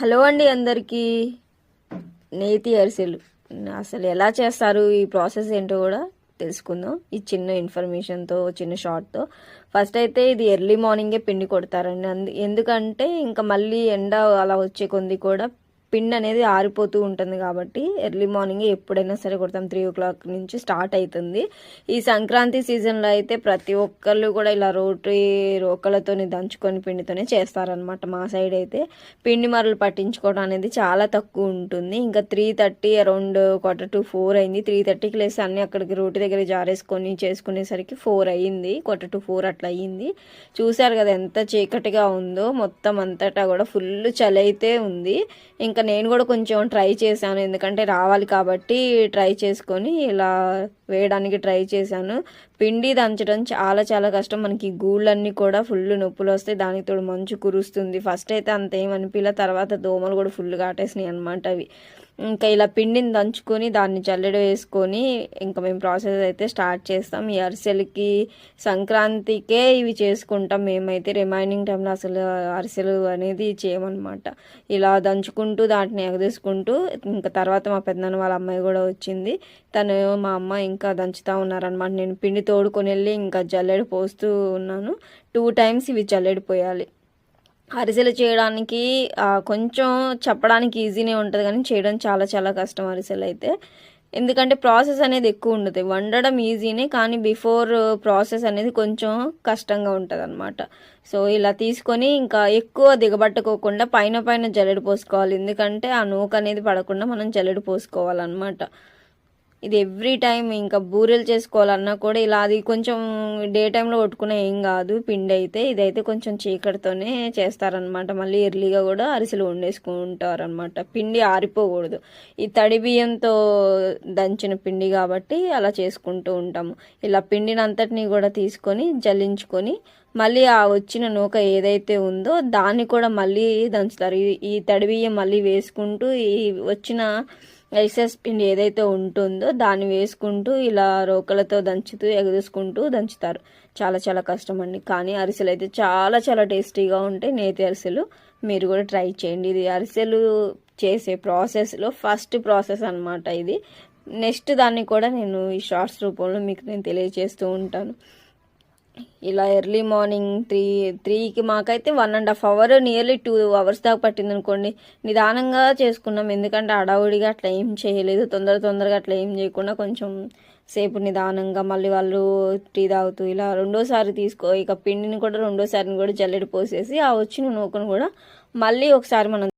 Hello అండి అందరికీ. నేతి అరిసెలు అసలు ఎలా చేస్తారు, ఈ ప్రాసెస్ ఏంటో కూడా తెలుసుకుందాం ఈ చిన్న ఇన్ఫర్మేషన్తో, చిన్న షార్ట్తో. ఫస్ట్ అయితే ఇది ఎర్లీ మార్నింగే పిండి కొడతారండి. ఎందుకంటే ఇంకా మళ్ళీ ఎండ అలా వచ్చే కొంది కూడా పిండి అనేది ఆరిపోతూ ఉంటుంది కాబట్టి ఎర్లీ మార్నింగ్ ఎప్పుడైనా సరే కొడతాం. 3 o'clock నుంచి స్టార్ట్ అవుతుంది. ఈ సంక్రాంతి సీజన్లో అయితే ప్రతి ఒక్కళ్ళు కూడా ఇలా రోకలతోని దంచుకొని పిండితోనే చేస్తారనమాట. మా సైడ్ అయితే పిండి మరలు పట్టించుకోవడం అనేది చాలా తక్కువ ఉంటుంది. ఇంకా 3:30 అరౌండ్ 3:45 అయింది. 3:30కి లేసి అన్నీ అక్కడికి రోటి దగ్గర జారేసుకొని చేసుకునేసరికి 4 అయ్యింది. 4:45 అట్లా అయ్యింది. చూశారు కదా ఎంత చీకటిగా ఉందో, మొత్తం అంతటా కూడా ఫుల్ చలి అయితే ఉంది. ఇంకా నేను కూడా కొంచెం ట్రై చేశాను, ఎందుకంటే రావాలి కాబట్టి ట్రై చేసుకొని ఇలా వేయడానికి ట్రై చేశాను. పిండి దంచడం చాలా చాలా కష్టం. మనకి గూళ్ళన్నీ కూడా ఫుల్ నొప్పులు వస్తాయి, దానికి తోడు మంచు కురుస్తుంది. ఫస్ట్ అయితే అంతేమనిపించలే, తర్వాత దోమలు కూడా ఫుల్ కాటేసినాయి అనమాట అవి. ఇంకా ఇలా పిండిని దంచుకొని దాన్ని జల్లెడ వేసుకొని ఇంకా మేము ప్రాసెస్ అయితే స్టార్ట్ చేస్తాం. ఈ అరిసెలకి సంక్రాంతికే ఇవి చేసుకుంటాం మేమైతే. రిమైనింగ్ టైంలో అసలు అరిసెలు అనేది చేయమన్నమాట. ఇలా దంచుకుంటూ దాంట్ని ఎగదీసుకుంటూ ఇంకా తర్వాత మా పెద్దనాన్న వాళ్ళ అమ్మాయి కూడా వచ్చింది. తను మా అమ్మ ఇంకా దంచుతూ ఉన్నారనమాట. నేను పిండి తోడుకొని వెళ్ళి ఇంకా జల్లెడ పోస్తూ ఉన్నాను. 2 times ఇవి జల్లెడ పోయాలి. అరిసెలు చేయడానికి కొంచెం చెప్పడానికి ఈజీనే ఉంటుంది, కానీ చేయడం చాలా చాలా కష్టం అరిసెలు అయితే. ఎందుకంటే ప్రాసెస్ అనేది ఎక్కువ ఉండదు. వండడం ఈజీనే, కానీ బిఫోర్ ప్రాసెస్ అనేది కొంచెం కష్టంగా ఉంటుంది అనమాట. సో ఇలా తీసుకొని ఇంకా ఎక్కువ దిగబట్టుకోకుండా పైన పైన జల్లెడ పోసుకోవాలి. ఎందుకంటే ఆ నూక అనేది పడకుండా మనం జల్లెడ పోసుకోవాలన్నమాట. ఇది ఎవ్రీ టైం ఇంకా బూరెలు చేసుకోవాలన్నా కూడా ఇలా, అది కొంచెం డే టైంలో కొట్టుకునే ఏం కాదు పిండి అయితే. ఇదైతే కొంచెం చీకటితోనే చేస్తారనమాట. మళ్ళీ ఎర్లీగా కూడా అరిసెలు వండేసుకుంటారనమాట. పిండి ఆరిపోకూడదు. ఈ తడి బియ్యంతో దంచిన పిండి కాబట్టి అలా చేసుకుంటూ ఉంటాము. ఇలా పిండిని అంతటినీ కూడా తీసుకొని జల్లించుకొని మళ్ళీ ఆ వచ్చిన నూక ఏదైతే ఉందో దాన్ని కూడా మళ్ళీ దంచుతారు. ఈ తడి బియ్యం మళ్ళీ వేసుకుంటూ ఈ వచ్చిన ఎక్సెస్ పిండి ఏదైతే ఉంటుందో దాన్ని వేసుకుంటూ ఇలా రోకలతో దంచుతూ ఎగదూసుకుంటూ దంచుతారు. చాలా చాలా కష్టం అండి, కానీ అరిసెలు అయితే చాలా చాలా టేస్టీగా ఉంటాయి. నేతి అరిసెలు మీరు కూడా ట్రై చేయండి. ఇది అరిసెలు చేసే ప్రాసెస్లో ఫస్ట్ ప్రాసెస్ అనమాట ఇది. నెక్స్ట్ దాన్ని కూడా నేను ఈ షార్ట్స్ రూపంలో మీకు నేను తెలియజేస్తూ ఉంటాను. ఇలా ఎర్లీ మార్నింగ్ 3కి మాకైతే 1.5 hour, నియర్లీ 2 hours దాకా పట్టింది అనుకోండి. నిదానంగా చేసుకున్నాం, ఎందుకంటే అడావుడిగా అట్లా ఏం చేయలేదు. తొందరగా అట్లా ఏం చేయకుండా కొంచెం సేపు నిదానంగా మళ్ళీ వాళ్ళు టీ తాగుతూ ఇలా రెండోసారి ఇక పిండిని కూడా రెండోసారిని కూడా జల్లెడ పోసేసి ఆ వచ్చిన నూకను కూడా మళ్ళీ ఒకసారి మనం